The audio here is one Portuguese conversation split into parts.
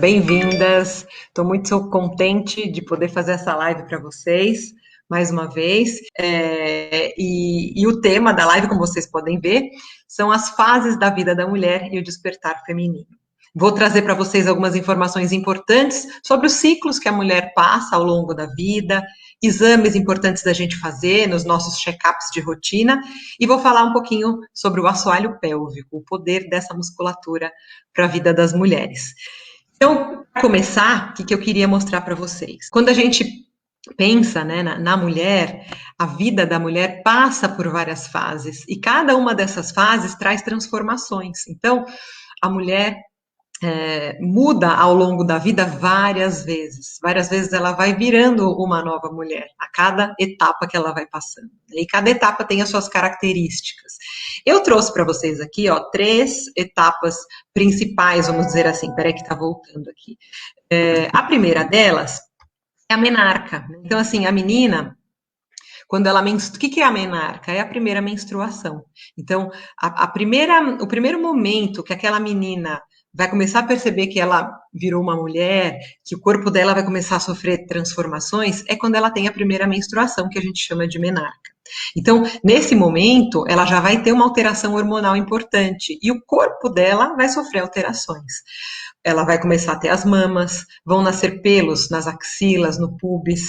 Bem-vindas, estou muito contente de poder fazer essa live para vocês, mais uma vez, e o tema da live, como vocês podem ver, são as fases da vida da mulher e o despertar feminino. Vou trazer para vocês algumas informações importantes sobre os ciclos que a mulher passa ao longo da vida, exames importantes da gente fazer nos nossos check-ups de rotina, e vou falar um pouquinho sobre o assoalho pélvico, o poder dessa musculatura para a vida das mulheres. Então, para começar, o que eu queria mostrar para vocês? Quando a gente pensa, né, na mulher, a vida da mulher passa por várias fases, e cada uma dessas fases traz transformações. Então, a mulher muda ao longo da vida várias vezes. Várias vezes ela vai virando uma nova mulher, a cada etapa que ela vai passando. E cada etapa tem as suas características. Eu trouxe para vocês aqui, ó, 3 etapas principais, vamos dizer assim. Peraí que tá voltando aqui. A primeira delas é a menarca. Então, assim, a menina, quando ela menstrua, o que é a menarca? É a primeira menstruação. Então, o primeiro momento que aquela menina vai começar a perceber que ela virou uma mulher, que o corpo dela vai começar a sofrer transformações, é quando ela tem a primeira menstruação, que a gente chama de menarca. Então, nesse momento, ela já vai ter uma alteração hormonal importante e o corpo dela vai sofrer alterações. Ela vai começar a ter as mamas, vão nascer pelos nas axilas, no pubis,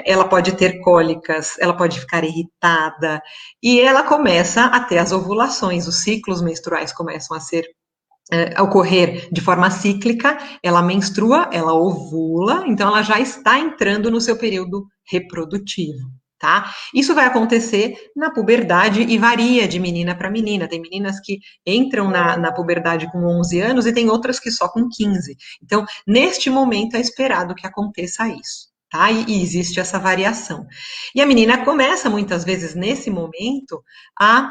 ela pode ter cólicas, ela pode ficar irritada, e ela começa a ter as ovulações, os ciclos menstruais começam a ocorrer de forma cíclica, ela menstrua, ela ovula, então ela já está entrando no seu período reprodutivo. Tá? Isso vai acontecer na puberdade e varia de menina para menina. Tem meninas que entram na puberdade com 11 anos e tem outras que só com 15. Então, neste momento é esperado que aconteça isso. Tá? E existe essa variação. E a menina começa, muitas vezes, nesse momento, a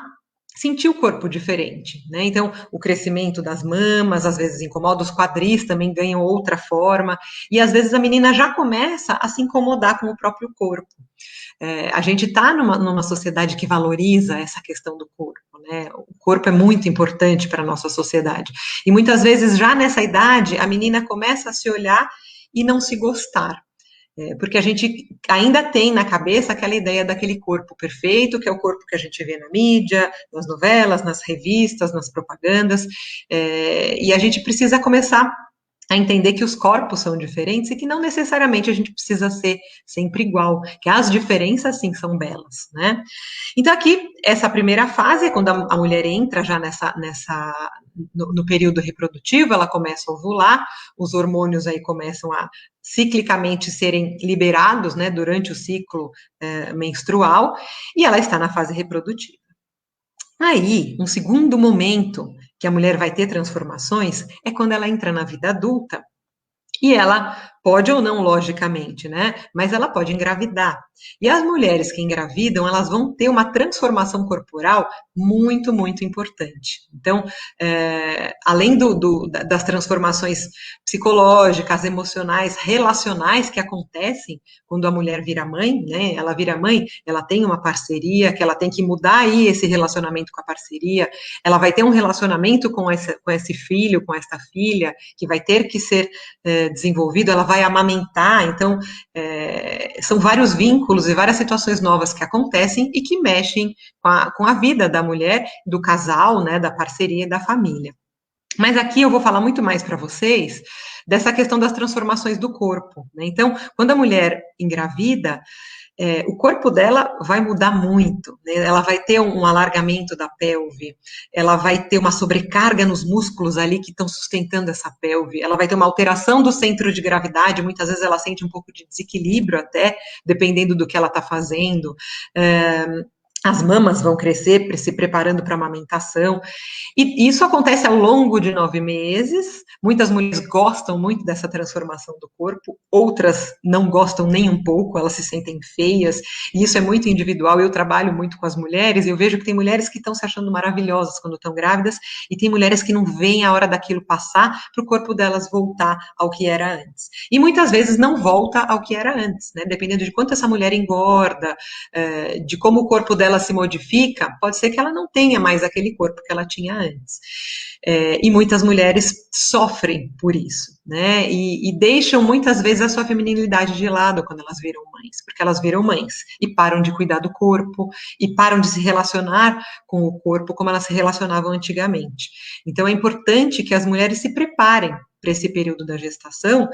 sentir o corpo diferente, né? Então, o crescimento das mamas, às vezes incomoda, os quadris também ganham outra forma, e às vezes a menina já começa a se incomodar com o próprio corpo. A gente está numa sociedade que valoriza essa questão do corpo, né? O corpo é muito importante para a nossa sociedade. E muitas vezes, já nessa idade, a menina começa a se olhar e não se gostar. Porque a gente ainda tem na cabeça aquela ideia daquele corpo perfeito, que é o corpo que a gente vê na mídia, nas novelas, nas revistas, nas propagandas, e a gente precisa começar a entender que os corpos são diferentes e que não necessariamente a gente precisa ser sempre igual, que as diferenças sim são belas, né? Então aqui, essa primeira fase é quando a mulher entra já no período reprodutivo, ela começa a ovular, os hormônios aí começam a ciclicamente serem liberados, né, durante o ciclo menstrual, e ela está na fase reprodutiva. Aí, um segundo momento que a mulher vai ter transformações é quando ela entra na vida adulta e ela pode ou não, logicamente, né? Mas ela pode engravidar. E as mulheres que engravidam, elas vão ter uma transformação corporal muito, muito importante. Então, além das transformações psicológicas, emocionais, relacionais que acontecem quando a mulher vira mãe, né? Ela vira mãe, ela tem uma parceria, que ela tem que mudar aí esse relacionamento com a parceria, ela vai ter um relacionamento com esse filho, com essa filha, que vai ter que ser desenvolvido, ela vai amamentar, então são vários vínculos e várias situações novas que acontecem e que mexem com a vida da mulher, do casal, né, da parceria e da família. Mas aqui eu vou falar muito mais para vocês dessa questão das transformações do corpo, né? Então, quando a mulher engravida, o corpo dela vai mudar muito, né? Ela vai ter um alargamento da pelve, ela vai ter uma sobrecarga nos músculos ali que estão sustentando essa pelve, ela vai ter uma alteração do centro de gravidade, muitas vezes ela sente um pouco de desequilíbrio até, dependendo do que ela está fazendo. As mamas vão crescer, se preparando para a amamentação, e isso acontece ao longo de 9 meses. Muitas mulheres gostam muito dessa transformação do corpo, outras não gostam nem um pouco, elas se sentem feias, e isso é muito individual. Eu trabalho muito com as mulheres, e eu vejo que tem mulheres que estão se achando maravilhosas quando estão grávidas, e tem mulheres que não veem a hora daquilo passar para o corpo delas voltar ao que era antes. E muitas vezes não volta ao que era antes, né? Dependendo de quanto essa mulher engorda, de como o corpo dela dela se modifica, pode ser que ela não tenha mais aquele corpo que ela tinha antes. E muitas mulheres sofrem por isso, né? E deixam muitas vezes a sua feminilidade de lado quando elas viram mães, porque elas viram mães e param de cuidar do corpo e param de se relacionar com o corpo como elas se relacionavam antigamente. Então é importante que as mulheres se preparem para esse período da gestação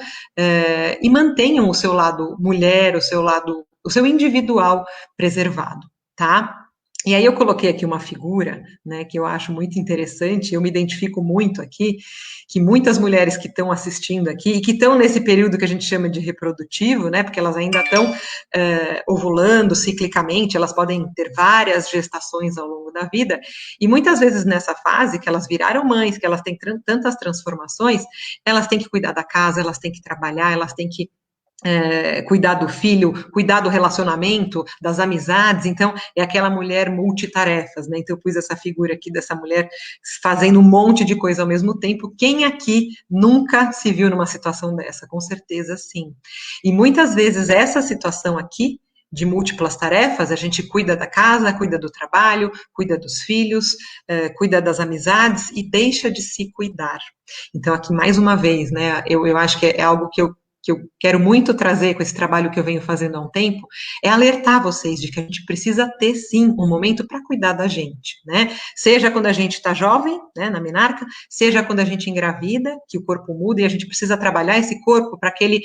e mantenham o seu lado mulher, o seu individual preservado, tá? E aí eu coloquei aqui uma figura, né, que eu acho muito interessante, eu me identifico muito aqui, que muitas mulheres que estão assistindo aqui, e que estão nesse período que a gente chama de reprodutivo, né, porque elas ainda estão ovulando ciclicamente, elas podem ter várias gestações ao longo da vida, e muitas vezes nessa fase, que elas viraram mães, que elas têm tantas transformações, elas têm que cuidar da casa, elas têm que trabalhar, elas têm que cuidar do filho, cuidar do relacionamento, das amizades, então é aquela mulher multitarefas, né? Então eu pus essa figura aqui dessa mulher fazendo um monte de coisa ao mesmo tempo. Quem aqui nunca se viu numa situação dessa? Com certeza sim. E muitas vezes essa situação aqui de múltiplas tarefas, a gente cuida da casa, cuida do trabalho, cuida dos filhos, cuida das amizades e deixa de se cuidar. Então aqui mais uma vez, né? Eu acho que é algo que eu quero muito trazer com esse trabalho que eu venho fazendo há um tempo, é alertar vocês de que a gente precisa ter, sim, um momento para cuidar da gente, né? Seja quando a gente está jovem, né, na menarca, seja quando a gente engravida, que o corpo muda e a gente precisa trabalhar esse corpo para que ele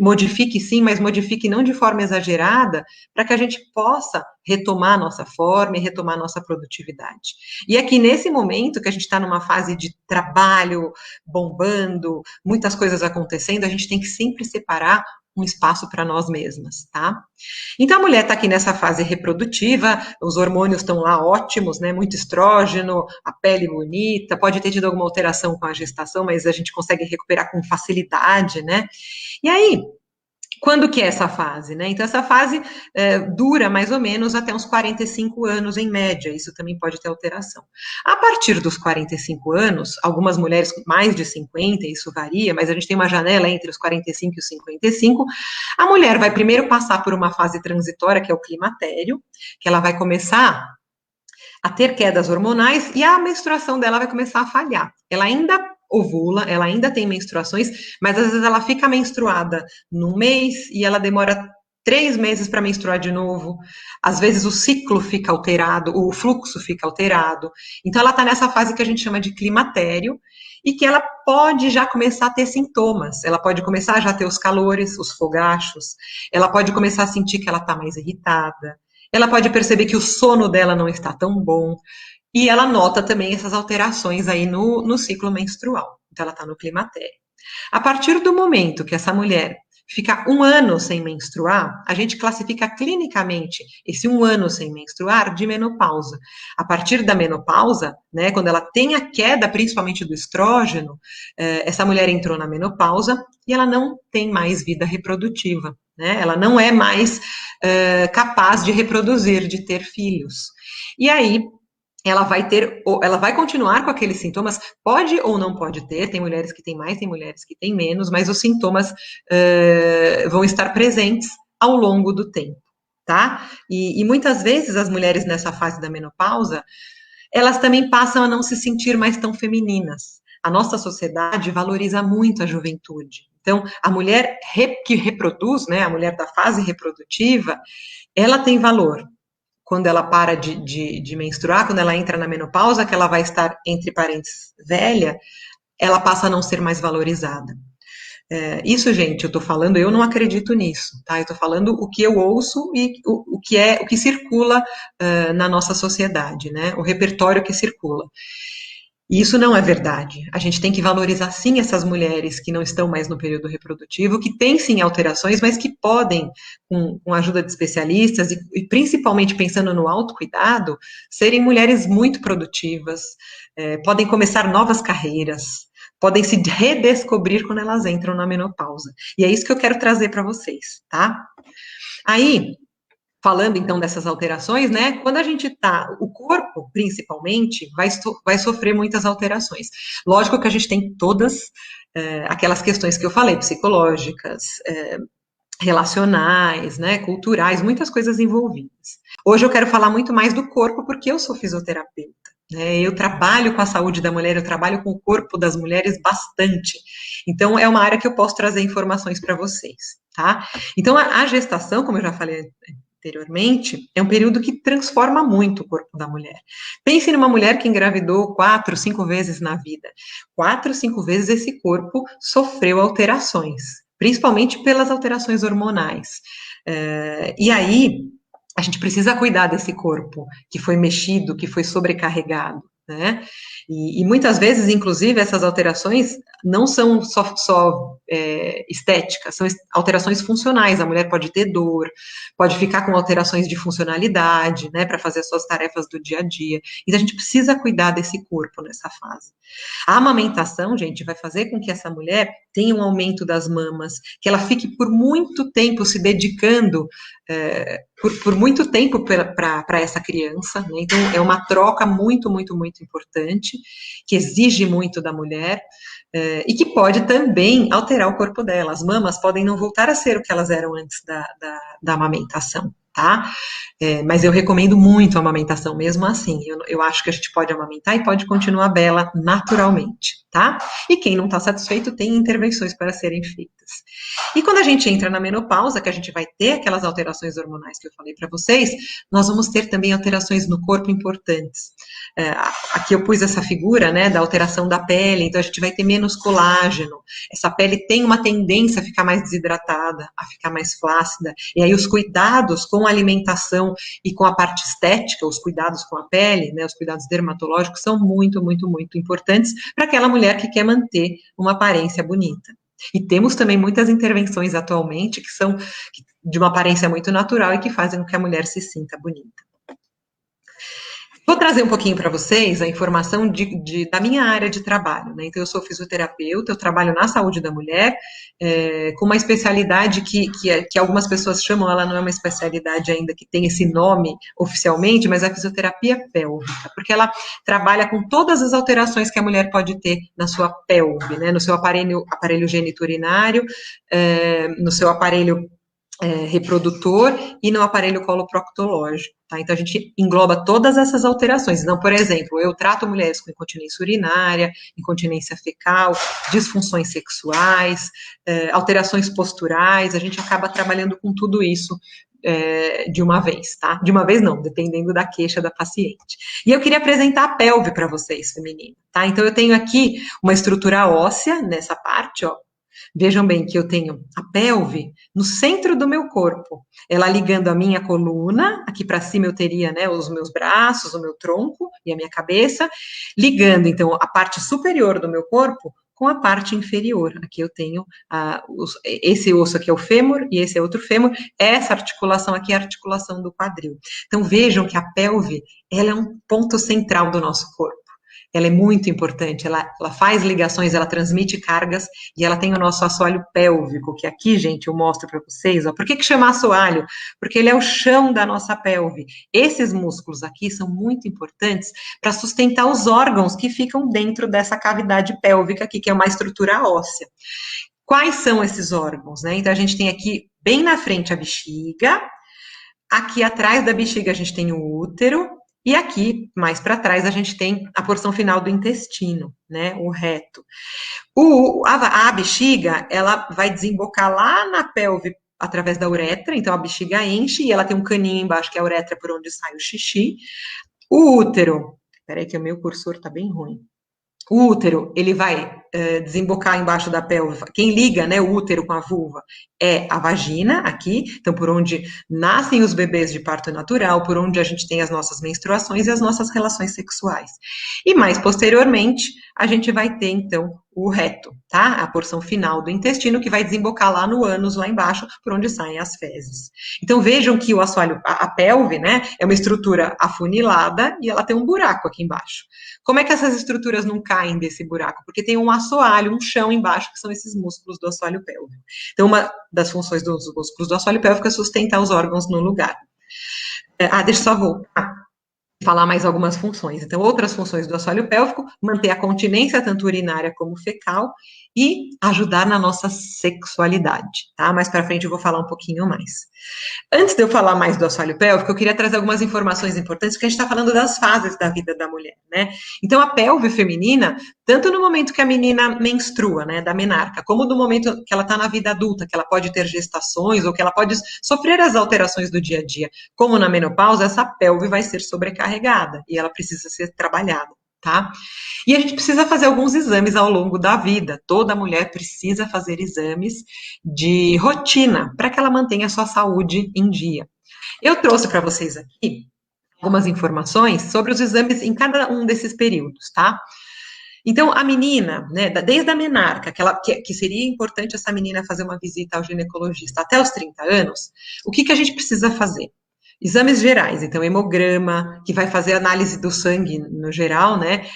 modifique, sim, mas modifique não de forma exagerada, para que a gente possa retomar a nossa forma e retomar a nossa produtividade. E aqui nesse momento que a gente está numa fase de trabalho bombando, muitas coisas acontecendo, a gente tem que sempre separar um espaço para nós mesmas, tá? Então a mulher está aqui nessa fase reprodutiva, os hormônios estão lá ótimos, né? Muito estrógeno, a pele bonita, pode ter tido alguma alteração com a gestação, mas a gente consegue recuperar com facilidade, né? E aí, quando que é essa fase, né? Então, essa fase dura mais ou menos até uns 45 anos, em média, isso também pode ter alteração. A partir dos 45 anos, algumas mulheres com mais de 50, isso varia, mas a gente tem uma janela entre os 45 e os 55, a mulher vai primeiro passar por uma fase transitória, que é o climatério, que ela vai começar a ter quedas hormonais e a menstruação dela vai começar a falhar. Ela ainda ovula, ela ainda tem menstruações, mas às vezes ela fica menstruada num mês e ela demora 3 meses para menstruar de novo. Às vezes o ciclo fica alterado, o fluxo fica alterado. Então ela está nessa fase que a gente chama de climatério e que ela pode já começar a ter sintomas. Ela pode começar a já ter os calores, os fogachos. Ela pode começar a sentir que ela está mais irritada. Ela pode perceber que o sono dela não está tão bom. E ela nota também essas alterações aí no ciclo menstrual. Então, ela está no climatério. A partir do momento que essa mulher fica 1 ano sem menstruar, a gente classifica clinicamente esse 1 ano sem menstruar de menopausa. A partir da menopausa, né, quando ela tem a queda, principalmente do estrógeno, essa mulher entrou na menopausa e ela não tem mais vida reprodutiva, né? Ela não é mais capaz de reproduzir, de ter filhos. E aí, ela vai continuar com aqueles sintomas, pode ou não pode ter, tem mulheres que têm mais, tem mulheres que têm menos, mas os sintomas vão estar presentes ao longo do tempo, tá? E muitas vezes as mulheres nessa fase da menopausa, elas também passam a não se sentir mais tão femininas. A nossa sociedade valoriza muito a juventude. Então, a mulher que reproduz, né, a mulher da fase reprodutiva, ela tem valor. Quando ela para de menstruar, quando ela entra na menopausa, que ela vai estar, entre parênteses, velha, ela passa a não ser mais valorizada. Isso, gente, eu tô falando, eu não acredito nisso, tá? Eu tô falando o que eu ouço e o que circula na nossa sociedade, né? O repertório que circula. E isso não é verdade. A gente tem que valorizar, sim, essas mulheres que não estão mais no período reprodutivo, que têm, sim, alterações, mas que podem, com a ajuda de especialistas, e principalmente pensando no autocuidado, serem mulheres muito produtivas, podem começar novas carreiras, podem se redescobrir quando elas entram na menopausa. E é isso que eu quero trazer para vocês, tá? Aí, falando então dessas alterações, né? Quando a gente tá, o corpo principalmente vai sofrer muitas alterações. Lógico que a gente tem todas aquelas questões que eu falei, psicológicas, relacionais, né, culturais, muitas coisas envolvidas. Hoje eu quero falar muito mais do corpo, porque eu sou fisioterapeuta, né, eu trabalho com a saúde da mulher, eu trabalho com o corpo das mulheres bastante, então é uma área que eu posso trazer informações para vocês, tá? Então a gestação, como eu já falei anteriormente, é um período que transforma muito o corpo da mulher. Pense numa mulher que engravidou 4, 5 vezes na vida. 4, 5 vezes esse corpo sofreu alterações, principalmente pelas alterações hormonais. E aí, a gente precisa cuidar desse corpo que foi mexido, que foi sobrecarregado, né? E muitas vezes, inclusive, essas alterações não são só estéticas, são alterações funcionais. A mulher pode ter dor, pode ficar com alterações de funcionalidade, né, para fazer as suas tarefas do dia a dia. Então, a gente precisa cuidar desse corpo nessa fase. A amamentação, gente, vai fazer com que essa mulher tenha um aumento das mamas, que ela fique por muito tempo se dedicando por muito tempo para essa criança, né? Então é uma troca muito, muito, muito importante, que exige muito da mulher, e que pode também alterar o corpo dela. As mamas podem não voltar a ser o que elas eram antes da amamentação, tá? Mas eu recomendo muito a amamentação, mesmo assim. Eu acho que a gente pode amamentar e pode continuar bela naturalmente, tá? E quem não está satisfeito tem intervenções para serem feitas. E quando a gente entra na menopausa, que a gente vai ter aquelas alterações hormonais que eu falei para vocês, nós vamos ter também alterações no corpo importantes. Aqui eu pus essa figura, né, da alteração da pele, então a gente vai ter menos colágeno. Essa pele tem uma tendência a ficar mais desidratada, a ficar mais flácida, e aí os cuidados com a alimentação e com a parte estética, os cuidados com a pele, né, os cuidados dermatológicos são muito, muito, muito importantes para aquela mulher que quer manter uma aparência bonita. E temos também muitas intervenções atualmente que são de uma aparência muito natural e que fazem com que a mulher se sinta bonita. Vou trazer um pouquinho para vocês a informação da minha área de trabalho, né? Então, eu sou fisioterapeuta, eu trabalho na saúde da mulher, com uma especialidade que algumas pessoas chamam, ela não é uma especialidade ainda que tem esse nome oficialmente, mas é a fisioterapia pélvica, porque ela trabalha com todas as alterações que a mulher pode ter na sua pelve, né? No seu aparelho geniturinário, no seu aparelho reprodutor e no aparelho coloproctológico, tá? Então, a gente engloba todas essas alterações. Então, por exemplo, eu trato mulheres com incontinência urinária, incontinência fecal, disfunções sexuais, alterações posturais, a gente acaba trabalhando com tudo isso de uma vez, tá? De uma vez não, dependendo da queixa da paciente. E eu queria apresentar a pelve para vocês, feminina, tá? Então, eu tenho aqui uma estrutura óssea nessa parte, ó. Vejam bem que eu tenho a pelve no centro do meu corpo, ela ligando a minha coluna, aqui para cima eu teria, né, os meus braços, o meu tronco e a minha cabeça, ligando, então, a parte superior do meu corpo com a parte inferior. Aqui eu tenho esse osso aqui é o fêmur e esse é outro fêmur, essa articulação aqui é a articulação do quadril. Então, vejam que a pelve, ela é um ponto central do nosso corpo. Ela é muito importante, ela faz ligações, ela transmite cargas e ela tem o nosso assoalho pélvico, que aqui, gente, eu mostro para vocês, ó. Por que chama assoalho? Porque ele é o chão da nossa pelve. Esses músculos aqui são muito importantes para sustentar os órgãos que ficam dentro dessa cavidade pélvica aqui, que é uma estrutura óssea. Quais são esses órgãos, né? Então, a gente tem aqui, bem na frente, a bexiga, aqui atrás da bexiga a gente tem o útero, e aqui, mais para trás, a gente tem a porção final do intestino, né, o reto. A bexiga, ela vai desembocar lá na pelve através da uretra, então a bexiga enche e ela tem um caninho embaixo, que é a uretra por onde sai o xixi. O útero, peraí que o meu cursor tá bem ruim. O útero, ele vai desembocar embaixo da pelve. Quem liga, né, o útero com a vulva é a vagina, aqui, então por onde nascem os bebês de parto natural, por onde a gente tem as nossas menstruações e as nossas relações sexuais. E mais posteriormente, a gente vai ter, então, o reto, tá? A porção final do intestino que vai desembocar lá no ânus, lá embaixo, por onde saem as fezes. Então vejam que o assoalho, a pelve, né, é uma estrutura afunilada e ela tem um buraco aqui embaixo. Como é que essas estruturas não caem desse buraco? Porque tem um assoalho, um chão embaixo, que são esses músculos do assoalho pélvico. Então, uma das funções dos músculos do assoalho pélvico é sustentar os órgãos no lugar. Deixa eu só voltar. falar mais algumas funções. Então, outras funções do assoalho pélvico, manter a continência, tanto urinária como fecal, e ajudar na nossa sexualidade, tá? Mais para frente eu vou falar um pouquinho mais. Antes de eu falar mais do assoalho pélvico, eu queria trazer algumas informações importantes, porque a gente está falando das fases da vida da mulher, né? Então, a pelve feminina, tanto no momento que a menina menstrua, né, da menarca, como no momento que ela está na vida adulta, que ela pode ter gestações, ou que ela pode sofrer as alterações do dia a dia, como na menopausa, essa pelve vai ser sobrecarregada e ela precisa ser trabalhada, tá? E a gente precisa fazer alguns exames ao longo da vida. Toda mulher precisa fazer exames de rotina para que ela mantenha a sua saúde em dia. Eu trouxe para vocês aqui algumas informações sobre os exames em cada um desses períodos, tá? Então, a menina, né, desde a menarca, que seria importante essa menina fazer uma visita ao ginecologista até os 30 anos, o que a gente precisa fazer? Exames gerais, então, hemograma, que vai fazer análise do sangue no geral, né?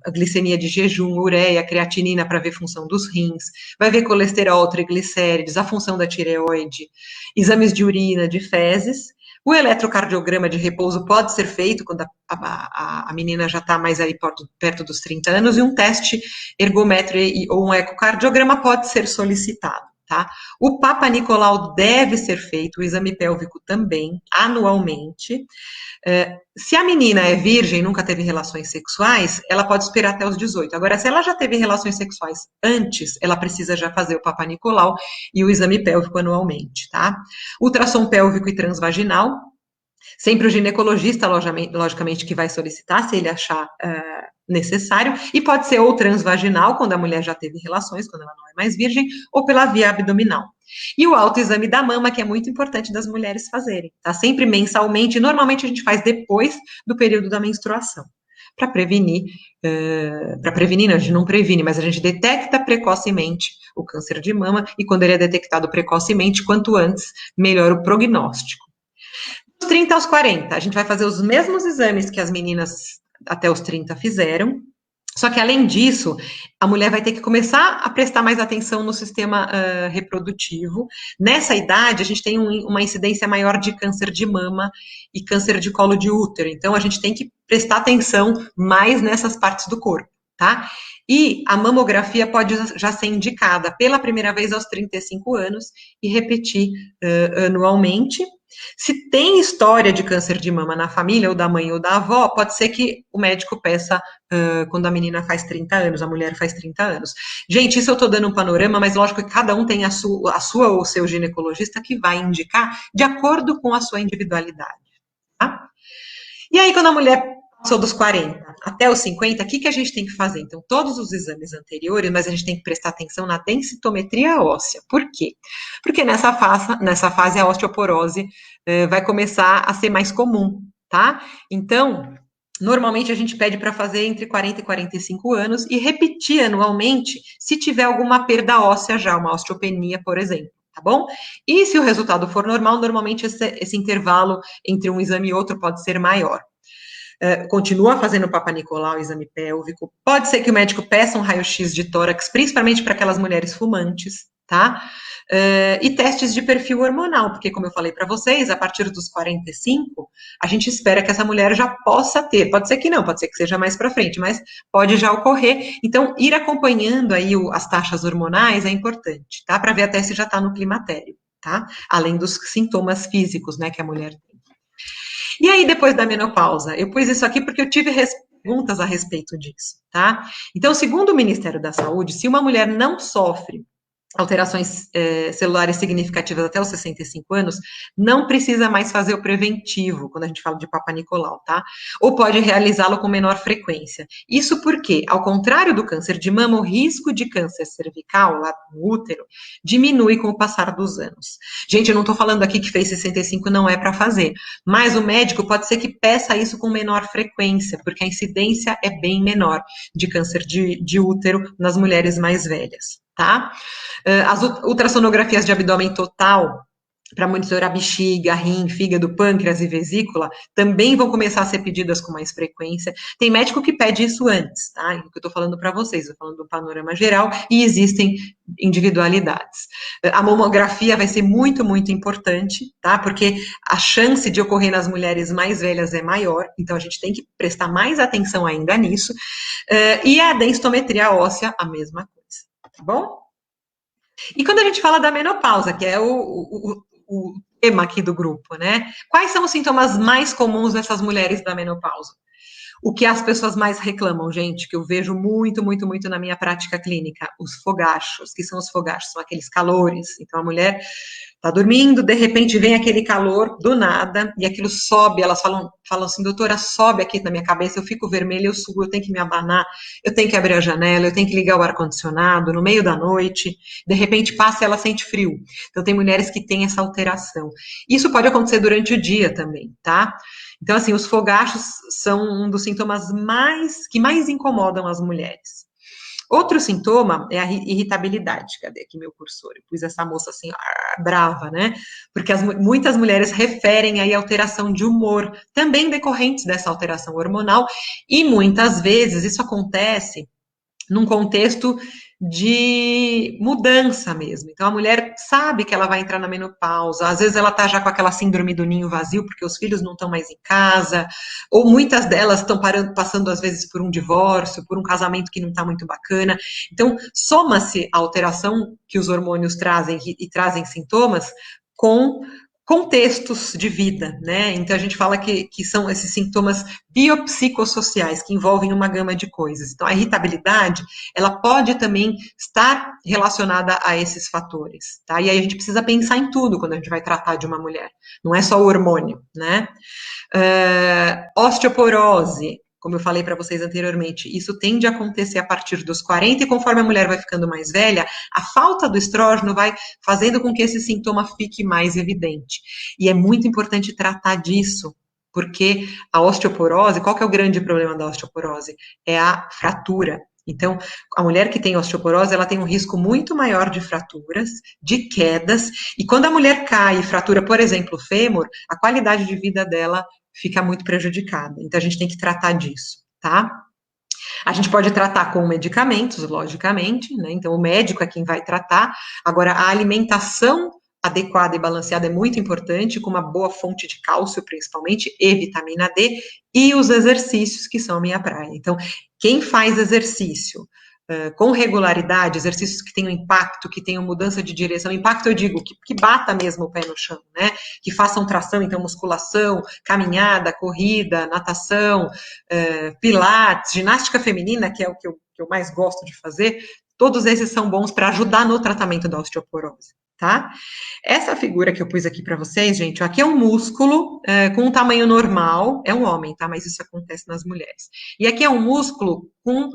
A glicemia de jejum, ureia, creatinina para ver função dos rins, vai ver colesterol, triglicérides, a função da tireoide, exames de urina, de fezes. O eletrocardiograma de repouso pode ser feito quando a menina já está mais aí perto dos 30 anos, e um teste ergométrico ou um ecocardiograma pode ser solicitado. Tá? O Papa Nicolau deve ser feito, o exame pélvico também, anualmente. Se a menina é virgem, nunca teve relações sexuais, ela pode esperar até os 18. Agora, se ela já teve relações sexuais antes, ela precisa já fazer o Papa Nicolau e o exame pélvico anualmente, tá? Ultrassom pélvico e transvaginal, sempre o ginecologista, logicamente, que vai solicitar, se ele achar necessário, e pode ser ou transvaginal, quando a mulher já teve relações, quando ela não é mais virgem, ou pela via abdominal. E o autoexame da mama, que é muito importante das mulheres fazerem, tá? Sempre mensalmente, normalmente a gente faz depois do período da menstruação, para prevenir, não, a gente não previne, mas a gente detecta precocemente o câncer de mama, e quando ele é detectado precocemente, quanto antes, melhor o prognóstico. Dos 30 aos 40, a gente vai fazer os mesmos exames que as meninas até os 30 fizeram, só que, além disso, a mulher vai ter que começar a prestar mais atenção no sistema reprodutivo. Nessa idade, a gente tem uma incidência maior de câncer de mama e câncer de colo de útero. Então, a gente tem que prestar atenção mais nessas partes do corpo, tá? E a mamografia pode já ser indicada pela primeira vez aos 35 anos e repetir anualmente. Se tem história de câncer de mama na família, ou da mãe ou da avó, pode ser que o médico peça quando a menina faz 30 anos, a mulher faz 30 anos. Gente, isso eu estou dando um panorama, mas lógico que cada um tem a sua ou o seu ginecologista que vai indicar de acordo com a sua individualidade, tá? E aí, quando a mulher passou dos 40 até os 50, o que a gente tem que fazer? Então, todos os exames anteriores, mas a gente tem que prestar atenção na densitometria óssea. Por quê? Porque nessa fase a osteoporose vai começar a ser mais comum, tá? Então, normalmente a gente pede para fazer entre 40 e 45 anos e repetir anualmente se tiver alguma perda óssea já, uma osteopenia, por exemplo. Tá bom? E se o resultado for normal, normalmente esse intervalo entre um exame e outro pode ser maior. Continua fazendo o Papa Nicolau, o exame pélvico. Pode ser que o médico peça um raio-x de tórax, principalmente para aquelas mulheres fumantes, tá? E testes de perfil hormonal, porque, como eu falei para vocês, a partir dos 45, a gente espera que essa mulher já possa ter. Pode ser que não, pode ser que seja mais para frente, mas pode já ocorrer. Então, ir acompanhando aí as taxas hormonais é importante, tá? Para ver até se já está no climatério, tá? Além dos sintomas físicos, né, que a mulher tem. E aí, depois da menopausa? Eu pus isso aqui porque eu tive perguntas a respeito disso, tá? Então, segundo o Ministério da Saúde, se uma mulher não sofre alterações celulares significativas até os 65 anos, não precisa mais fazer o preventivo, quando a gente fala de Papa Nicolau, tá? Ou pode realizá-lo com menor frequência. Isso porque, ao contrário do câncer de mama, o risco de câncer cervical, lá no útero, diminui com o passar dos anos. Gente, eu não tô falando aqui que fez 65 não é para fazer, mas o médico pode ser que peça isso com menor frequência, porque a incidência é bem menor de câncer de útero nas mulheres mais velhas, tá? As ultrassonografias de abdômen total para monitorar bexiga, rim, fígado, pâncreas e vesícula, também vão começar a ser pedidas com mais frequência. Tem médico que pede isso antes, tá? O que eu estou falando para vocês, eu estou falando do panorama geral, e existem individualidades. A mamografia vai ser muito, muito importante, tá? Porque a chance de ocorrer nas mulheres mais velhas é maior, então a gente tem que prestar mais atenção ainda nisso. E a densitometria óssea, a mesma coisa, tá bom? E quando a gente fala da menopausa, que é o tema aqui do grupo, né? Quais são os sintomas mais comuns dessas mulheres da menopausa? O que as pessoas mais reclamam, gente, que eu vejo muito, muito, muito na minha prática clínica, os fogachos. Que são os fogachos? São aqueles calores. Então, a mulher tá dormindo, de repente vem aquele calor do nada, e aquilo sobe, elas falam assim, doutora, sobe aqui na minha cabeça, eu fico vermelha, eu subo, eu tenho que me abanar, eu tenho que abrir a janela, eu tenho que ligar o ar-condicionado no meio da noite, de repente passa e ela sente frio. Então, tem mulheres que têm essa alteração. Isso pode acontecer durante o dia também, tá? Então, assim, os fogachos são um dos sintomas que mais incomodam as mulheres. Outro sintoma é a irritabilidade. Cadê aqui meu cursor? Eu pus essa moça assim, brava, né? Porque muitas mulheres referem aí alteração de humor, também decorrentes dessa alteração hormonal, e muitas vezes isso acontece num contexto de mudança mesmo. Então, a mulher sabe que ela vai entrar na menopausa, às vezes ela tá já com aquela síndrome do ninho vazio, porque os filhos não estão mais em casa, ou muitas delas estão passando, às vezes, por um divórcio, por um casamento que não está muito bacana. Então, soma-se a alteração que os hormônios trazem e trazem sintomas com contextos de vida, né? Então a gente fala que são esses sintomas biopsicossociais que envolvem uma gama de coisas. Então a irritabilidade, ela pode também estar relacionada a esses fatores, tá? E aí a gente precisa pensar em tudo quando a gente vai tratar de uma mulher. Não é só o hormônio, né? Osteoporose, como eu falei para vocês anteriormente, isso tende a acontecer a partir dos 40 e conforme a mulher vai ficando mais velha, a falta do estrógeno vai fazendo com que esse sintoma fique mais evidente. E é muito importante tratar disso, porque a osteoporose, qual que é o grande problema da osteoporose? É a fratura. Então, a mulher que tem osteoporose, ela tem um risco muito maior de fraturas, de quedas, e quando a mulher cai e fratura, por exemplo, o fêmur, a qualidade de vida dela fica muito prejudicada. Então, a gente tem que tratar disso, tá? A gente pode tratar com medicamentos, logicamente, né? Então, o médico é quem vai tratar. Agora, a alimentação adequada e balanceada é muito importante, com uma boa fonte de cálcio, principalmente, e vitamina D, e os exercícios, que são a minha praia. Então, quem faz exercício com regularidade, exercícios que tenham impacto, que tenham mudança de direção, impacto eu digo, que bata mesmo o pé no chão, né, que façam tração, então musculação, caminhada, corrida, natação, pilates, ginástica feminina, que é o que eu mais gosto de fazer, todos esses são bons para ajudar no tratamento da osteoporose, tá? Essa figura que eu pus aqui para vocês, gente, aqui é um músculo com um tamanho normal, é um homem, tá? Mas isso acontece nas mulheres. E aqui é um músculo com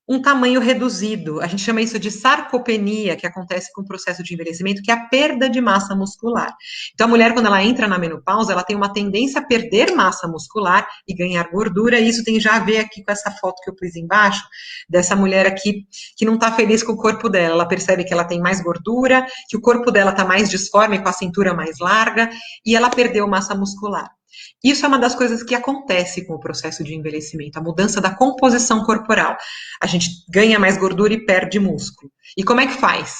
um tamanho reduzido. A gente chama isso de sarcopenia, que acontece com o processo de envelhecimento, que é a perda de massa muscular. Então, a mulher, quando ela entra na menopausa, ela tem uma tendência a perder massa muscular e ganhar gordura, e isso tem já a ver aqui com essa foto que eu pus embaixo, dessa mulher aqui que não está feliz com o corpo dela. Ela percebe que ela tem mais gordura, que o corpo dela está mais disforme, com a cintura mais larga, e ela perdeu massa muscular. Isso é uma das coisas que acontece com o processo de envelhecimento, a mudança da composição corporal. A gente ganha mais gordura e perde músculo. E como é que faz?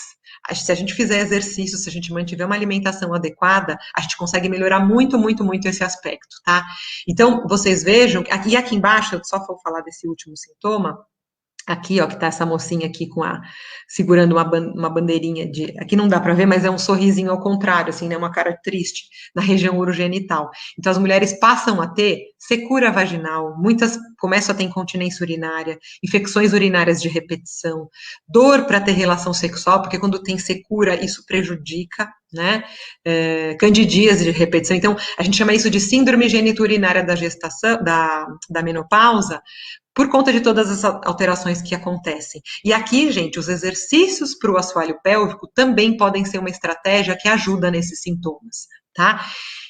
Se a gente fizer exercício, se a gente mantiver uma alimentação adequada, a gente consegue melhorar muito, muito, muito esse aspecto, tá? Então, vocês vejam, aqui embaixo, eu só vou falar desse último sintoma, aqui, ó, que tá essa mocinha aqui segurando uma bandeirinha aqui não dá para ver, mas é um sorrisinho ao contrário, assim, né, uma cara triste, na região urogenital. Então, as mulheres passam a ter secura vaginal, muitas começam a ter incontinência urinária, infecções urinárias de repetição, dor para ter relação sexual, porque quando tem secura, isso prejudica, né, candidíase de repetição. Então, a gente chama isso de síndrome geniturinária da gestação, da menopausa, por conta de todas as alterações que acontecem. E aqui, gente, os exercícios para o assoalho pélvico também podem ser uma estratégia que ajuda nesses sintomas, tá?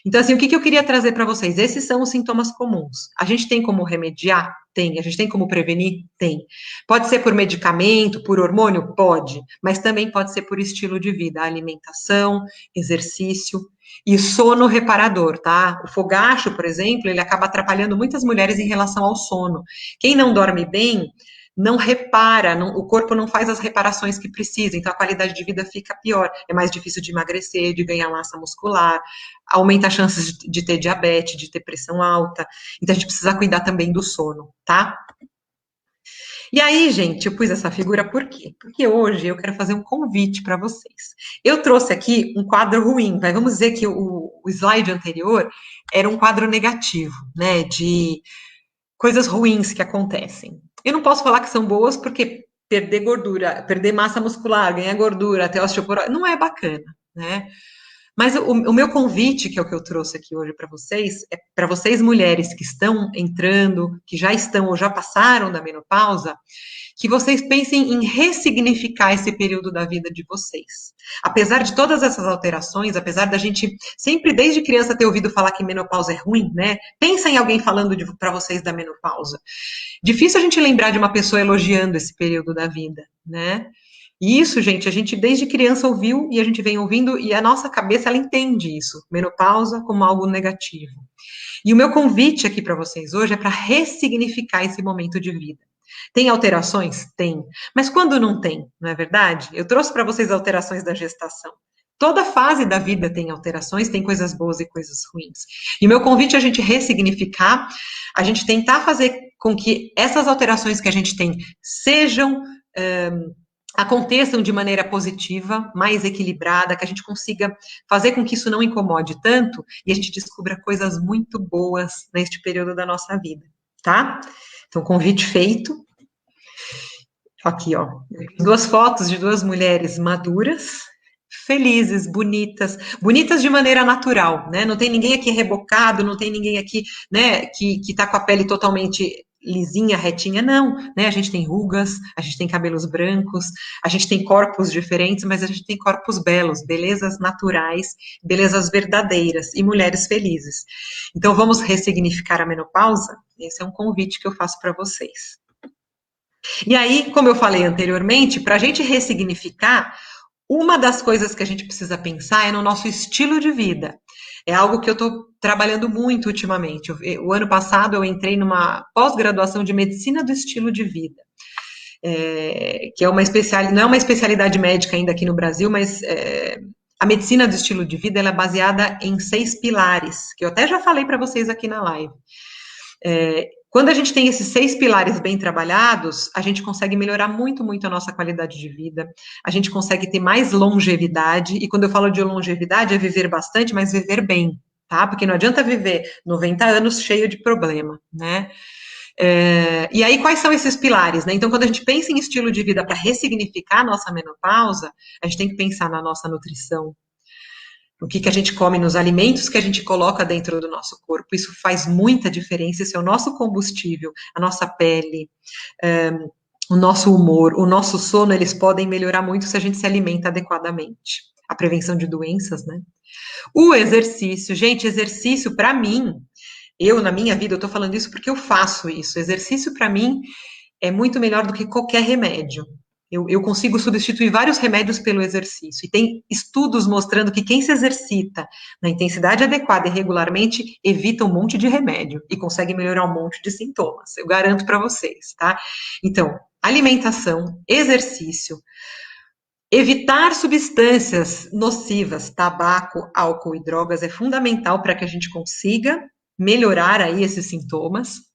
Então, assim, o que que eu queria trazer para vocês? Esses são os sintomas comuns. A gente tem como remediar? Tem. A gente tem como prevenir? Tem. Pode ser por medicamento, por hormônio? Pode. Mas também pode ser por estilo de vida, alimentação, exercício e sono reparador, tá? O fogacho, por exemplo, ele acaba atrapalhando muitas mulheres em relação ao sono. Quem não dorme bem, não repara, o corpo não faz as reparações que precisa, então a qualidade de vida fica pior. É mais difícil de emagrecer, de ganhar massa muscular, aumenta as chances de ter diabetes, de ter pressão alta. Então a gente precisa cuidar também do sono, tá? E aí, gente, eu pus essa figura por quê? Porque hoje eu quero fazer um convite para vocês. Eu trouxe aqui um quadro ruim, vamos dizer que o slide anterior era um quadro negativo, né, de coisas ruins que acontecem. Eu não posso falar que são boas porque perder gordura, perder massa muscular, ganhar gordura, até osteoporose, não é bacana, né? Mas o meu convite, que é o que eu trouxe aqui hoje para vocês, é para vocês mulheres que estão entrando, que já estão ou já passaram da menopausa, que vocês pensem em ressignificar esse período da vida de vocês. Apesar de todas essas alterações, apesar da gente sempre desde criança ter ouvido falar que menopausa é ruim, né? Pensa em alguém falando para vocês da menopausa. Difícil a gente lembrar de uma pessoa elogiando esse período da vida, né? E isso, gente, a gente desde criança ouviu e a gente vem ouvindo e a nossa cabeça ela entende isso, menopausa como algo negativo. E o meu convite aqui para vocês hoje é para ressignificar esse momento de vida. Tem alterações? Tem. Mas quando não tem, não é verdade? Eu trouxe para vocês alterações da gestação. Toda fase da vida tem alterações, tem coisas boas e coisas ruins. E o meu convite é a gente ressignificar, a gente tentar fazer com que essas alterações que a gente tem sejam aconteçam de maneira positiva, mais equilibrada, que a gente consiga fazer com que isso não incomode tanto e a gente descubra coisas muito boas neste período da nossa vida, tá? Então, convite feito. Aqui, ó, duas fotos de duas mulheres maduras, felizes, bonitas, bonitas de maneira natural, né? Não tem ninguém aqui rebocado, não tem ninguém aqui, né, que tá com a pele totalmente lisinha, retinha, não, né? A gente tem rugas, a gente tem cabelos brancos, a gente tem corpos diferentes, mas a gente tem corpos belos, belezas naturais, belezas verdadeiras e mulheres felizes. Então, vamos ressignificar a menopausa? Esse é um convite que eu faço para vocês. E aí, como eu falei anteriormente, para a gente ressignificar, uma das coisas que a gente precisa pensar é no nosso estilo de vida. É algo que eu estou trabalhando muito ultimamente. O ano passado eu entrei numa pós-graduação de medicina do estilo de vida, que é uma não é uma especialidade médica ainda aqui no Brasil, mas a medicina do estilo de vida ela é baseada em 6 pilares, que eu até já falei para vocês aqui na live. Quando a gente tem esses 6 pilares bem trabalhados, a gente consegue melhorar muito, muito a nossa qualidade de vida, a gente consegue ter mais longevidade, e quando eu falo de longevidade, é viver bastante, mas viver bem, tá? Porque não adianta viver 90 anos cheio de problema, né? E aí, quais são esses pilares, né? Então, quando a gente pensa em estilo de vida para ressignificar a nossa menopausa, a gente tem que pensar na nossa nutrição, o que a gente come nos alimentos que a gente coloca dentro do nosso corpo. Isso faz muita diferença, isso é o nosso combustível, a nossa pele, o nosso humor, o nosso sono, eles podem melhorar muito se a gente se alimenta adequadamente. A prevenção de doenças, né? O exercício, gente, exercício para mim, na minha vida, eu tô falando isso porque eu faço isso. Exercício para mim é muito melhor do que qualquer remédio. Eu consigo substituir vários remédios pelo exercício. E tem estudos mostrando que quem se exercita na intensidade adequada e regularmente evita um monte de remédio e consegue melhorar um monte de sintomas. Eu garanto para vocês, tá? Então, alimentação, exercício, evitar substâncias nocivas, tabaco, álcool e drogas é fundamental para que a gente consiga melhorar aí esses sintomas.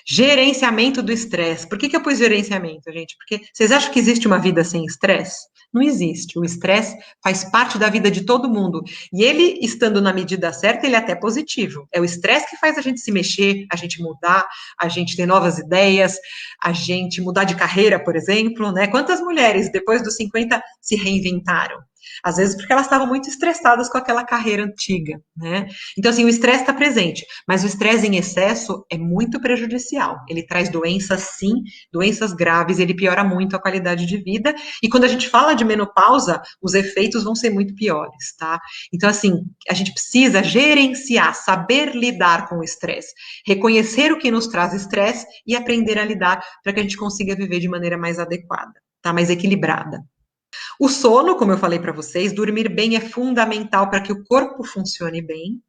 Gerenciamento do estresse. Por que eu pus gerenciamento, gente? Porque vocês acham que existe uma vida sem estresse? Não existe. O estresse faz parte da vida de todo mundo. E ele, estando na medida certa, ele é até positivo. É o estresse que faz a gente se mexer, a gente mudar, a gente ter novas ideias, a gente mudar de carreira, por exemplo, né? Quantas mulheres, depois dos 50, se reinventaram? Às vezes porque elas estavam muito estressadas com aquela carreira antiga, né? Então, assim, o estresse está presente, mas o estresse em excesso é muito prejudicial. Ele traz doenças, sim, doenças graves, ele piora muito a qualidade de vida, e quando a gente fala de menopausa, os efeitos vão ser muito piores, tá? Então, assim, a gente precisa gerenciar, saber lidar com o estresse, reconhecer o que nos traz estresse e aprender a lidar para que a gente consiga viver de maneira mais adequada, tá? Mais equilibrada. O sono, como eu falei para vocês, dormir bem é fundamental para que o corpo funcione bem,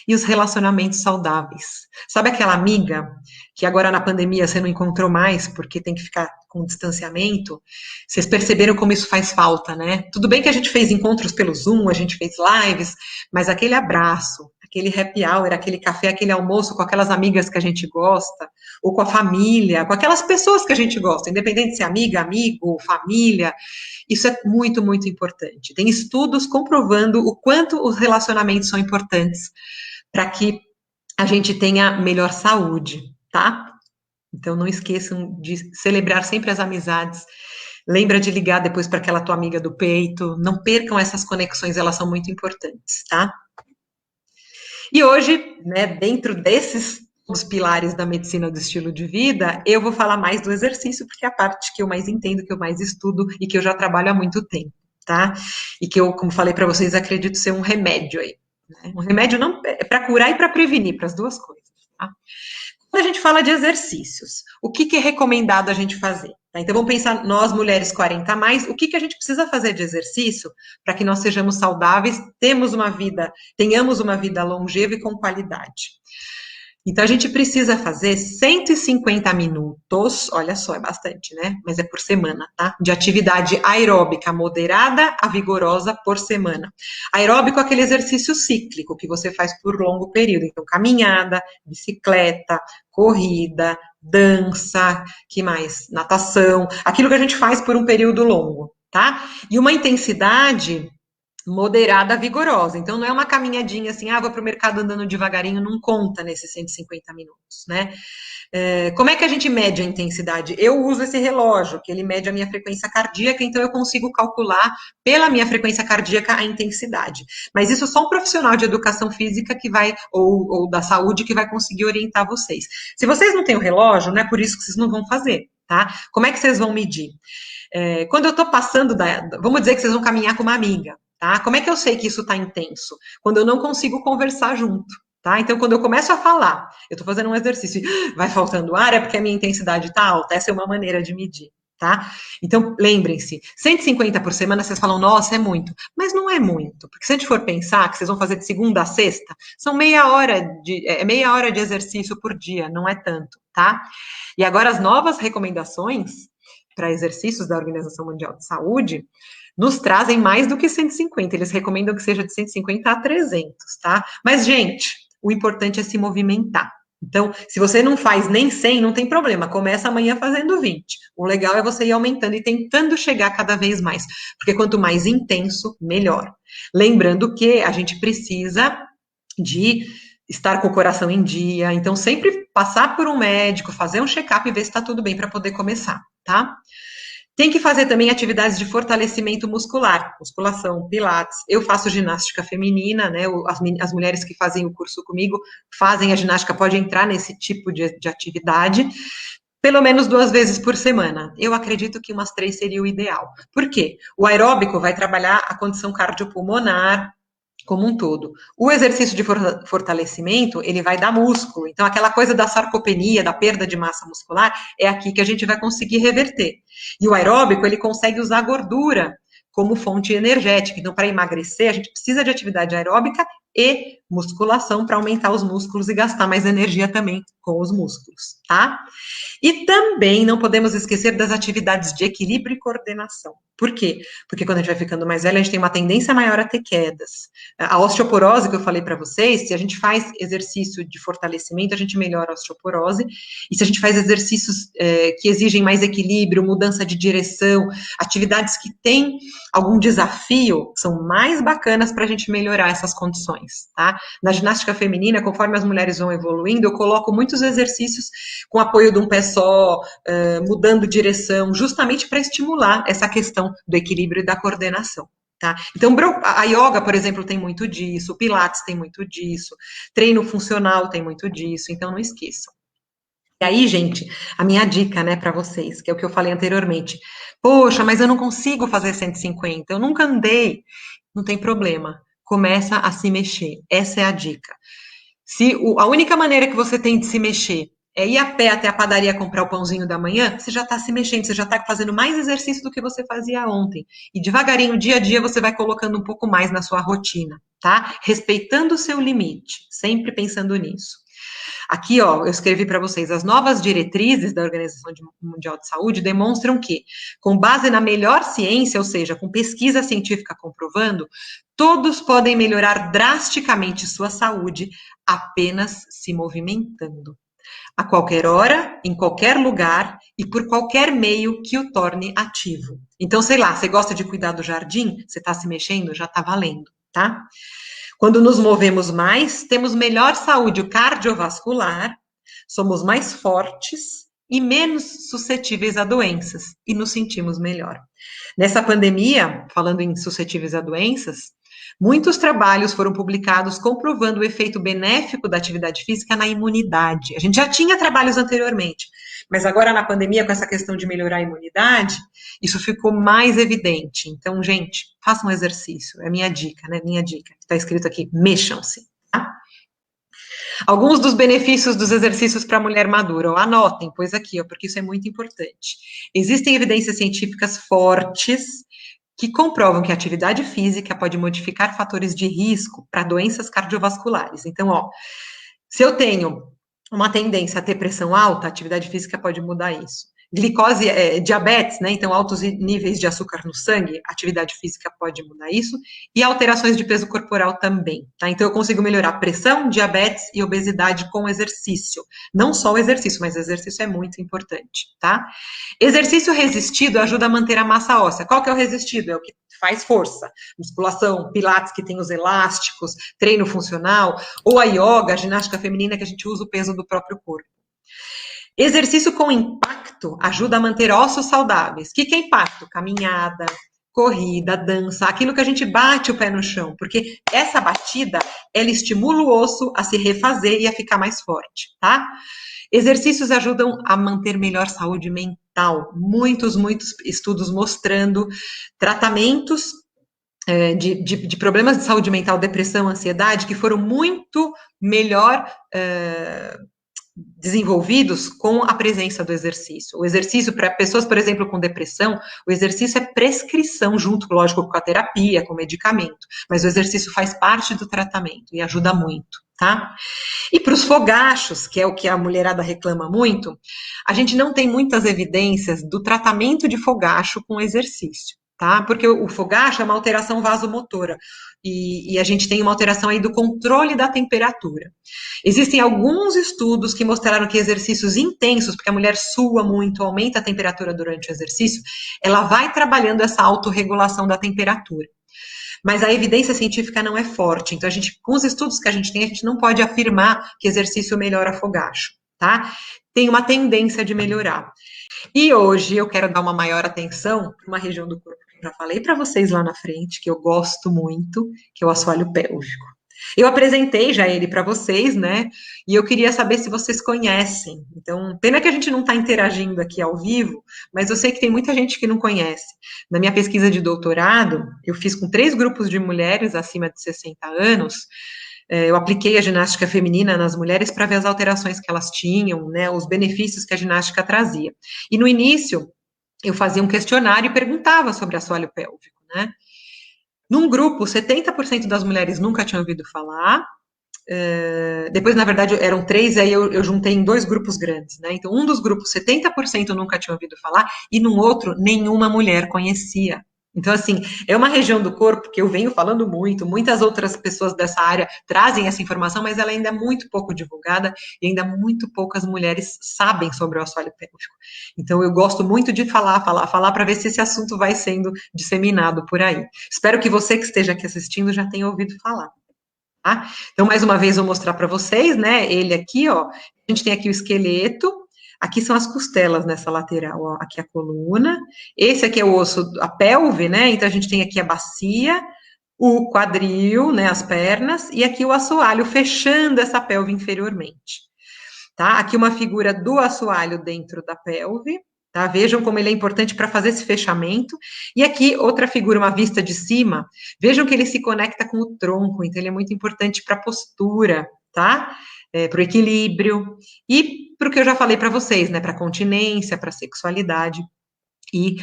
e os relacionamentos saudáveis. Sabe aquela amiga que agora na pandemia você não encontrou mais porque tem que ficar com distanciamento? Vocês perceberam como isso faz falta, né? Tudo bem que a gente fez encontros pelo Zoom, a gente fez lives, mas aquele abraço, aquele happy hour, aquele café, aquele almoço com aquelas amigas que a gente gosta, ou com a família, com aquelas pessoas que a gente gosta, independente de ser amiga, amigo, família, isso é muito, muito importante. Tem estudos comprovando o quanto os relacionamentos são importantes para que a gente tenha melhor saúde, tá? Então não esqueçam de celebrar sempre as amizades. Lembra de ligar depois para aquela tua amiga do peito. Não percam essas conexões, elas são muito importantes, tá? E hoje, né, dentro desses os pilares da medicina do estilo de vida, eu vou falar mais do exercício, porque é a parte que eu mais entendo, que eu mais estudo e que eu já trabalho há muito tempo, tá? E que eu, como falei para vocês, acredito ser um remédio aí. Né? Um remédio não é para curar e para prevenir, para as duas coisas, tá? Quando a gente fala de exercícios, o que é recomendado a gente fazer? Tá? Então vamos pensar, nós mulheres 40 a mais, o que a gente precisa fazer de exercício para que nós sejamos saudáveis, tenhamos uma vida longeva e com qualidade. Então, a gente precisa fazer 150 minutos, olha só, é bastante, né? Mas é por semana, tá? De atividade aeróbica moderada a vigorosa por semana. Aeróbico é aquele exercício cíclico que você faz por longo período. Então, caminhada, bicicleta, corrida, dança, que mais? Natação, aquilo que a gente faz por um período longo, tá? E uma intensidade moderada, vigorosa. Então, não é uma caminhadinha assim, vou para o mercado andando devagarinho, não conta nesses 150 minutos, né? Como é que a gente mede a intensidade? Eu uso esse relógio, que ele mede a minha frequência cardíaca, então eu consigo calcular pela minha frequência cardíaca a intensidade. Mas isso só um profissional de educação física que vai, ou da saúde, que vai conseguir orientar vocês. Se vocês não têm o relógio, não é por isso que vocês não vão fazer, tá? Como é que vocês vão medir? Quando eu estou passando vamos dizer que vocês vão caminhar com uma amiga, tá? Como é que eu sei que isso está intenso? Quando eu não consigo conversar junto, tá? Então, quando eu começo a falar, eu estou fazendo um exercício, vai faltando ar, é porque a minha intensidade está alta. Essa é uma maneira de medir, tá? Então, lembrem-se, 150 por semana, vocês falam, nossa, é muito. Mas não é muito, porque se a gente for pensar que vocês vão fazer de segunda a sexta, são meia hora de exercício por dia, não é tanto, tá? E agora, as novas recomendações para exercícios da Organização Mundial de Saúde, nos trazem mais do que 150. Eles recomendam que seja de 150 a 300, tá? Mas, gente, o importante é se movimentar. Então, se você não faz nem 100, não tem problema. Começa amanhã fazendo 20. O legal é você ir aumentando e tentando chegar cada vez mais. Porque quanto mais intenso, melhor. Lembrando que a gente precisa de estar com o coração em dia. Então, sempre passar por um médico, fazer um check-up e ver se está tudo bem para poder começar, tá? Tem que fazer também atividades de fortalecimento muscular, musculação, pilates. Eu faço ginástica feminina, né? As mulheres que fazem o curso comigo fazem a ginástica, pode entrar nesse tipo de atividade, pelo menos 2 vezes por semana. Eu acredito que umas 3 seria o ideal. Por quê? O aeróbico vai trabalhar a condição cardiopulmonar, como um todo. O exercício de fortalecimento, ele vai dar músculo. Então, aquela coisa da sarcopenia, da perda de massa muscular, é aqui que a gente vai conseguir reverter. E o aeróbico, ele consegue usar a gordura como fonte energética. Então, para emagrecer, a gente precisa de atividade aeróbica e musculação para aumentar os músculos e gastar mais energia também com os músculos, tá? E também não podemos esquecer das atividades de equilíbrio e coordenação. Por quê? Porque quando a gente vai ficando mais velha, a gente tem uma tendência maior a ter quedas. A osteoporose que eu falei para vocês, se a gente faz exercício de fortalecimento, a gente melhora a osteoporose. E se a gente faz exercícios que exigem mais equilíbrio, mudança de direção, atividades que têm algum desafio, são mais bacanas para a gente melhorar essas condições, tá? Na ginástica feminina, conforme as mulheres vão evoluindo, eu coloco muitos exercícios com apoio de um pé só, mudando direção, justamente para estimular essa questão do equilíbrio e da coordenação, tá? Então, a yoga, por exemplo, tem muito disso, o pilates tem muito disso, treino funcional tem muito disso, então não esqueçam. E aí, gente, a minha dica, né, para vocês, que é o que eu falei anteriormente. Poxa, mas eu não consigo fazer 150, eu nunca andei. Não tem problema. Começa a se mexer. Essa é a dica. Se a única maneira que você tem de se mexer é ir a pé até a padaria comprar o pãozinho da manhã, você já está se mexendo, você já está fazendo mais exercício do que você fazia ontem. E devagarinho, dia a dia, você vai colocando um pouco mais na sua rotina, tá? Respeitando o seu limite, sempre pensando nisso. Aqui, ó, eu escrevi para vocês, as novas diretrizes da Organização Mundial de Saúde demonstram que, com base na melhor ciência, ou seja, com pesquisa científica comprovando, todos podem melhorar drasticamente sua saúde apenas se movimentando. A qualquer hora, em qualquer lugar e por qualquer meio que o torne ativo. Então, sei lá, você gosta de cuidar do jardim? Você está se mexendo? Já está valendo, tá? Quando nos movemos mais, temos melhor saúde cardiovascular, somos mais fortes e menos suscetíveis a doenças e nos sentimos melhor. Nessa pandemia, falando em suscetíveis a doenças, muitos trabalhos foram publicados comprovando o efeito benéfico da atividade física na imunidade. A gente já tinha trabalhos anteriormente, mas agora na pandemia, com essa questão de melhorar a imunidade, isso ficou mais evidente. Então, gente, façam um exercício, é minha dica, né? Minha dica. Está escrito aqui, mexam-se. Tá? Alguns dos benefícios dos exercícios para a mulher madura, ó, anotem, pois aqui, ó, porque isso é muito importante. Existem evidências científicas fortes que comprovam que a atividade física pode modificar fatores de risco para doenças cardiovasculares. Então, ó, se eu tenho uma tendência a ter pressão alta, a atividade física pode mudar isso. Glicose, diabetes, né? Então, altos níveis de açúcar no sangue, atividade física pode mudar isso. E alterações de peso corporal também, tá? Então, eu consigo melhorar pressão, diabetes e obesidade com exercício. Não só o exercício, mas o exercício é muito importante, tá? Exercício resistido ajuda a manter a massa óssea. Qual que é o resistido? É o que faz força. Musculação, pilates que tem os elásticos, treino funcional, ou a yoga, a ginástica feminina que a gente usa o peso do próprio corpo. Exercício com impacto ajuda a manter ossos saudáveis. O que é impacto? Caminhada, corrida, dança, aquilo que a gente bate o pé no chão, porque essa batida, ela estimula o osso a se refazer e a ficar mais forte, tá? Exercícios ajudam a manter melhor saúde mental. Muitos estudos mostrando tratamentos de problemas de saúde mental, depressão, ansiedade, que foram muito melhor desenvolvidos com a presença do exercício. O exercício, para pessoas, por exemplo, com depressão, o exercício é prescrição junto, lógico, com a terapia, com o medicamento, mas o exercício faz parte do tratamento e ajuda muito, tá? E para os fogachos, que é o que a mulherada reclama muito, a gente não tem muitas evidências do tratamento de fogacho com exercício, tá? Porque o fogacho é uma alteração vasomotora e a gente tem uma alteração aí do controle da temperatura. Existem alguns estudos que mostraram que exercícios intensos, porque a mulher sua muito, aumenta a temperatura durante o exercício, ela vai trabalhando essa autorregulação da temperatura. Mas a evidência científica não é forte. Então, com os estudos que a gente tem, a gente não pode afirmar que exercício melhora fogacho, tá? Tem uma tendência de melhorar. E hoje eu quero dar uma maior atenção para uma região do corpo que eu já falei para vocês lá na frente, que eu gosto muito, que é o assoalho pélvico. Eu apresentei já ele para vocês, né? E eu queria saber se vocês conhecem. Então, pena que a gente não está interagindo aqui ao vivo, mas eu sei que tem muita gente que não conhece. Na minha pesquisa de doutorado, eu fiz com 3 grupos de mulheres acima de 60 anos. Eu apliquei a ginástica feminina nas mulheres para ver as alterações que elas tinham, né? Os benefícios que a ginástica trazia. E no início, eu fazia um questionário e perguntava sobre assoalho pélvico, né? Num grupo, 70% das mulheres nunca tinham ouvido falar. Depois, na verdade, eram 3, aí eu juntei em 2 grupos grandes, né? Então, um dos grupos, 70% nunca tinha ouvido falar, e num outro, nenhuma mulher conhecia. Então, assim, é uma região do corpo que eu venho falando muito, muitas outras pessoas dessa área trazem essa informação, mas ela ainda é muito pouco divulgada e ainda muito poucas mulheres sabem sobre o assoalho pélvico. Então, eu gosto muito de falar para ver se esse assunto vai sendo disseminado por aí. Espero que você que esteja aqui assistindo já tenha ouvido falar. Tá? Então, mais uma vez, vou mostrar para vocês, né? Ele aqui, ó. A gente tem aqui o esqueleto, Aqui são as costelas nessa lateral, ó. Aqui a coluna. Esse aqui é o osso, a pelve, né? Então a gente tem aqui a bacia, o quadril, né? As pernas, e aqui o assoalho fechando essa pelve inferiormente. Tá? Aqui uma figura do assoalho dentro da pelve. Tá? Vejam como ele é importante para fazer esse fechamento. E aqui outra figura, uma vista de cima. Vejam que ele se conecta com o tronco, então ele é muito importante para a postura, tá? Para o equilíbrio e para o que eu já falei para vocês, né? Para a continência, para a sexualidade e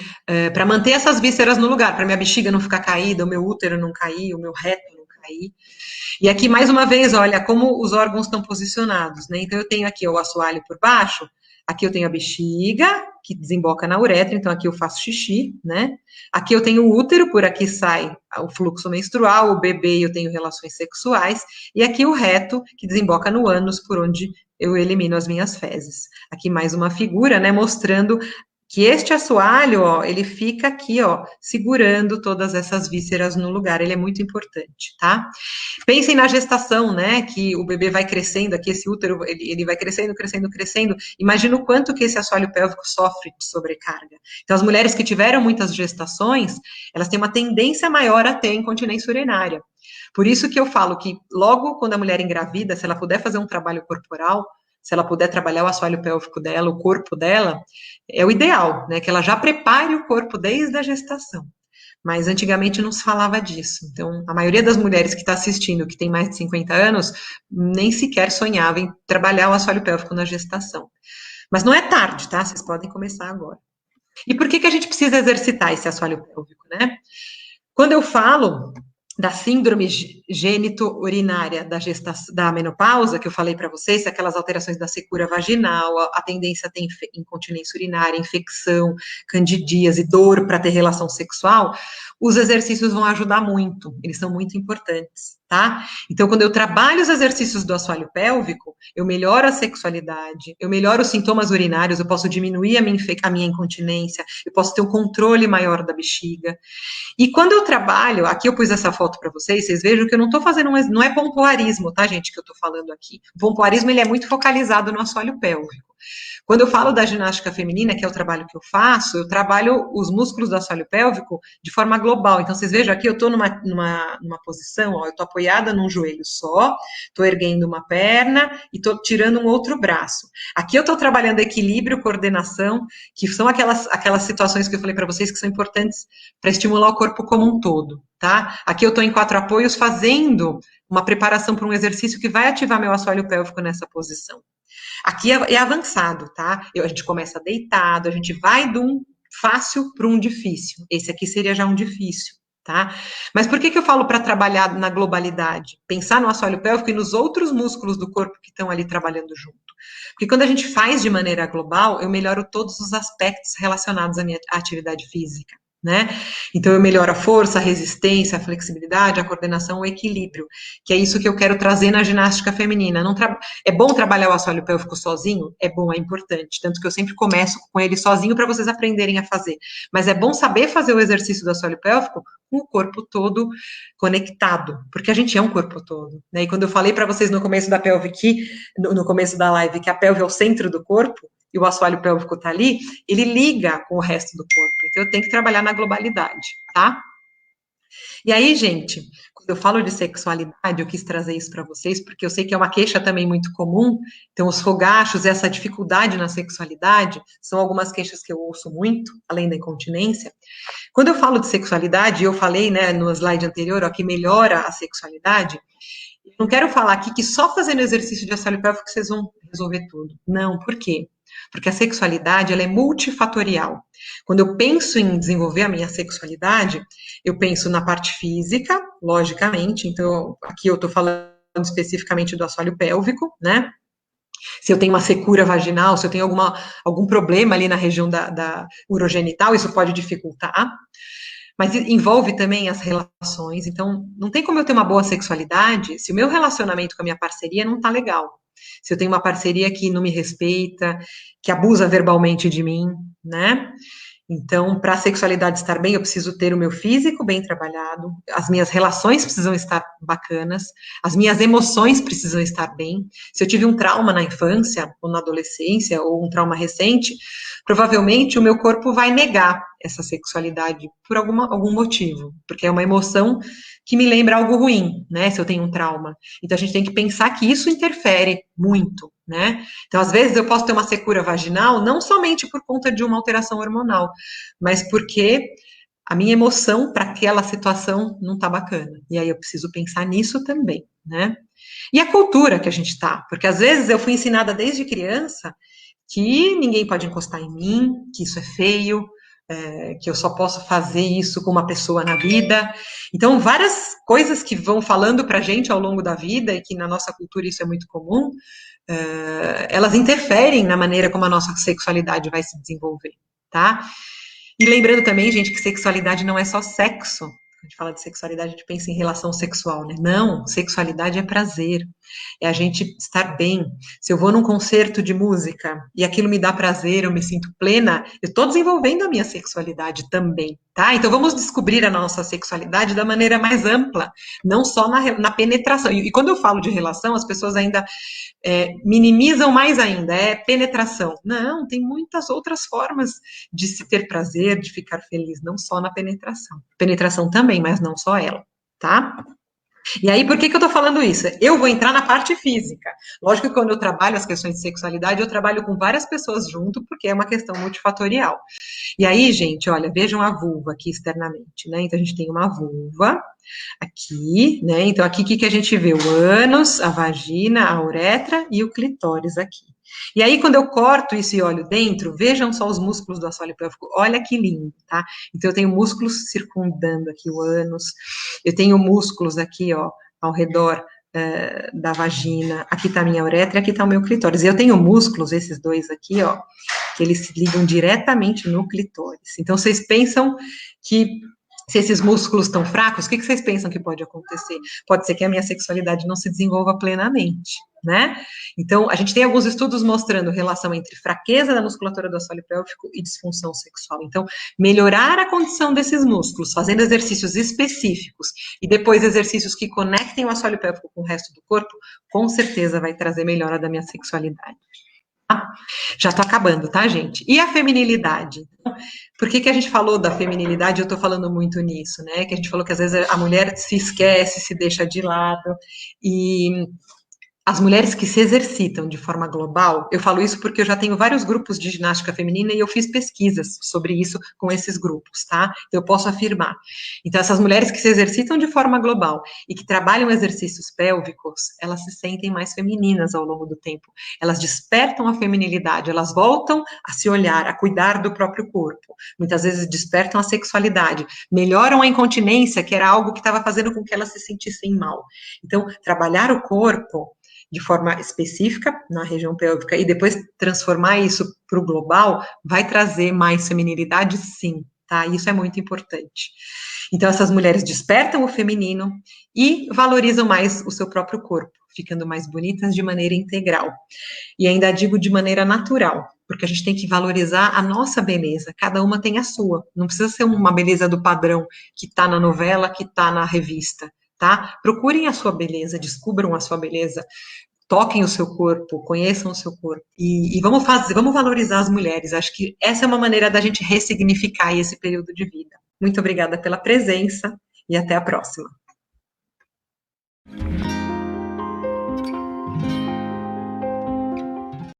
para manter essas vísceras no lugar, para minha bexiga não ficar caída, o meu útero não cair, o meu reto não cair. E aqui, mais uma vez, olha como os órgãos estão posicionados, né? Então, eu tenho aqui o assoalho por baixo, aqui eu tenho a bexiga, que desemboca na uretra, então aqui eu faço xixi, né? Aqui eu tenho o útero, por aqui sai o fluxo menstrual, o bebê eu tenho relações sexuais, e aqui o reto, que desemboca no ânus, por onde eu elimino as minhas fezes. Aqui mais uma figura, né, mostrando que este assoalho, ó, ele fica aqui, ó, segurando todas essas vísceras no lugar, ele é muito importante, tá? Pensem na gestação, né, que o bebê vai crescendo, aqui esse útero, ele vai crescendo, crescendo, crescendo, imagina o quanto que esse assoalho pélvico sofre de sobrecarga. Então, as mulheres que tiveram muitas gestações, elas têm uma tendência maior a ter incontinência urinária. Por isso que eu falo que logo quando a mulher engravida, se ela puder fazer um trabalho corporal, se ela puder trabalhar o assoalho pélvico dela, o corpo dela, é o ideal, né? Que ela já prepare o corpo desde a gestação. Mas antigamente não se falava disso. Então, a maioria das mulheres que está assistindo, que tem mais de 50 anos, nem sequer sonhava em trabalhar o assoalho pélvico na gestação. Mas não é tarde, tá? Vocês podem começar agora. E por que a gente precisa exercitar esse assoalho pélvico, né? Quando eu falo da síndrome gênito-urinária da menopausa, que eu falei para vocês, aquelas alterações da secura vaginal, a tendência a ter incontinência urinária, infecção, candidíase, dor para ter relação sexual, os exercícios vão ajudar muito, eles são muito importantes, tá? Então, quando eu trabalho os exercícios do assoalho pélvico, eu melhoro a sexualidade, eu melhoro os sintomas urinários, eu posso diminuir a minha incontinência, eu posso ter um controle maior da bexiga. E quando eu trabalho, aqui eu pus essa foto para vocês, vocês vejam que eu não estou fazendo, não é pompoarismo, tá, gente, que eu estou falando aqui. O pompoarismo, ele é muito focalizado no assoalho pélvico. Quando eu falo da ginástica feminina, que é o trabalho que eu faço, eu trabalho os músculos do assoalho pélvico de forma global. Então, vocês vejam aqui, eu estou numa posição, ó, eu estou apoiada num joelho só, estou erguendo uma perna e estou tirando um outro braço. Aqui eu estou trabalhando equilíbrio, coordenação, que são aquelas situações que eu falei para vocês que são importantes para estimular o corpo como um todo, tá? Aqui eu estou em 4 apoios fazendo uma preparação para um exercício que vai ativar meu assoalho pélvico nessa posição. Aqui é avançado, tá? A gente começa deitado, a gente vai de um fácil para um difícil. Esse aqui seria já um difícil, tá? Mas por que eu falo para trabalhar na globalidade? Pensar no assoalho pélvico e nos outros músculos do corpo que estão ali trabalhando junto. Porque quando a gente faz de maneira global, eu melhoro todos os aspectos relacionados à minha atividade física, né? Então eu melhoro a força, a resistência, a flexibilidade, a coordenação, o equilíbrio, que é isso que eu quero trazer na ginástica feminina. É bom trabalhar o assoalho pélvico sozinho? É bom, é importante, tanto que eu sempre começo com ele sozinho para vocês aprenderem a fazer. Mas é bom saber fazer o exercício do assoalho pélvico com o corpo todo conectado, porque a gente é um corpo todo, né? E quando eu falei para vocês no começo da pelve aqui, no começo da live, que a pelve é o centro do corpo, e o assoalho pélvico tá ali, ele liga com o resto do corpo. Então, eu tenho que trabalhar na globalidade, tá? E aí, gente, quando eu falo de sexualidade, eu quis trazer isso para vocês, porque eu sei que é uma queixa também muito comum. Então, os fogachos, essa dificuldade na sexualidade, são algumas queixas que eu ouço muito, além da incontinência. Quando eu falo de sexualidade, eu falei, né, no slide anterior, ó, que melhora a sexualidade. Não quero falar aqui que só fazendo exercício de assoalho pélvico vocês vão resolver tudo. Não, por quê? Porque a sexualidade, ela é multifatorial. Quando eu penso em desenvolver a minha sexualidade, eu penso na parte física, logicamente, então aqui eu estou falando especificamente do assoalho pélvico, né? Se eu tenho uma secura vaginal, se eu tenho algum problema ali na região da urogenital, isso pode dificultar. Mas envolve também as relações, então não tem como eu ter uma boa sexualidade se o meu relacionamento com a minha parceria não tá legal. Se eu tenho uma parceria que não me respeita, que abusa verbalmente de mim, né? Então, para a sexualidade estar bem, eu preciso ter o meu físico bem trabalhado, as minhas relações precisam estar bacanas, as minhas emoções precisam estar bem. Se eu tive um trauma na infância, ou na adolescência, ou um trauma recente, provavelmente o meu corpo vai negar essa sexualidade por algum motivo, porque é uma emoção que me lembra algo ruim, né? Se eu tenho um trauma. Então, a gente tem que pensar que isso interfere muito, né? Então, às vezes, eu posso ter uma secura vaginal, não somente por conta de uma alteração hormonal, mas porque a minha emoção para aquela situação não tá bacana. E aí eu preciso pensar nisso também, né? E a cultura que a gente tá, porque às vezes eu fui ensinada desde criança que ninguém pode encostar em mim, que isso é feio, que eu só posso fazer isso com uma pessoa na vida. Então, várias coisas que vão falando pra gente ao longo da vida, e que na nossa cultura isso é muito comum, elas interferem na maneira como a nossa sexualidade vai se desenvolver, tá? E lembrando também, gente, que sexualidade não é só sexo. A gente fala de sexualidade, a gente pensa em relação sexual, né? Não, sexualidade é prazer, é a gente estar bem. Se eu vou num concerto de música e aquilo me dá prazer, eu me sinto plena, eu estou desenvolvendo a minha sexualidade também, tá? Então vamos descobrir a nossa sexualidade da maneira mais ampla, não só na penetração. E quando eu falo de relação, as pessoas ainda minimizam mais ainda, é penetração. Não, tem muitas outras formas de se ter prazer, de ficar feliz, não só na penetração. Penetração também, mas não só ela, tá? E aí, por que eu tô falando isso? Eu vou entrar na parte física. Lógico que quando eu trabalho as questões de sexualidade, eu trabalho com várias pessoas junto, porque é uma questão multifatorial. E aí, gente, olha, vejam a vulva aqui externamente, né? Então, a gente tem uma vulva aqui, né? Então, aqui, o que a gente vê? O ânus, a vagina, a uretra e o clitóris aqui. E aí, quando eu corto isso e olho dentro, vejam só os músculos do assoalho pélvico. Olha que lindo, tá? Então, eu tenho músculos circundando aqui o ânus, eu tenho músculos aqui, ó, ao redor da vagina, aqui tá a minha uretra e aqui tá o meu clitóris. E eu tenho músculos, esses dois aqui, ó, que eles se ligam diretamente no clitóris. Então, vocês pensam que se esses músculos estão fracos, o que vocês pensam que pode acontecer? Pode ser que a minha sexualidade não se desenvolva plenamente, né? Então, a gente tem alguns estudos mostrando relação entre fraqueza da musculatura do assoalho pélvico e disfunção sexual. Então, melhorar a condição desses músculos, fazendo exercícios específicos e depois exercícios que conectem o assoalho pélvico com o resto do corpo, com certeza vai trazer melhora da minha sexualidade. Já estou acabando, tá, gente? E a feminilidade? Por que a gente falou da feminilidade? Eu estou falando muito nisso, né? Que a gente falou que às vezes a mulher se esquece, se deixa de lado. E as mulheres que se exercitam de forma global, eu falo isso porque eu já tenho vários grupos de ginástica feminina e eu fiz pesquisas sobre isso com esses grupos, tá? Então, eu posso afirmar. Então, essas mulheres que se exercitam de forma global e que trabalham exercícios pélvicos, elas se sentem mais femininas ao longo do tempo. Elas despertam a feminilidade, elas voltam a se olhar, a cuidar do próprio corpo. Muitas vezes despertam a sexualidade, melhoram a incontinência, que era algo que estava fazendo com que elas se sentissem mal. Então, trabalhar o corpo de forma específica na região pélvica e depois transformar isso para o global, vai trazer mais feminilidade, sim, tá? Isso é muito importante. Então, essas mulheres despertam o feminino e valorizam mais o seu próprio corpo, ficando mais bonitas de maneira integral. E ainda digo de maneira natural, porque a gente tem que valorizar a nossa beleza, cada uma tem a sua. Não precisa ser uma beleza do padrão que está na novela, que está na revista. Tá? Procurem a sua beleza, descubram a sua beleza, toquem o seu corpo, conheçam o seu corpo e vamos valorizar as mulheres. Acho que essa é uma maneira da gente ressignificar esse período de vida. Muito obrigada pela presença e até a próxima.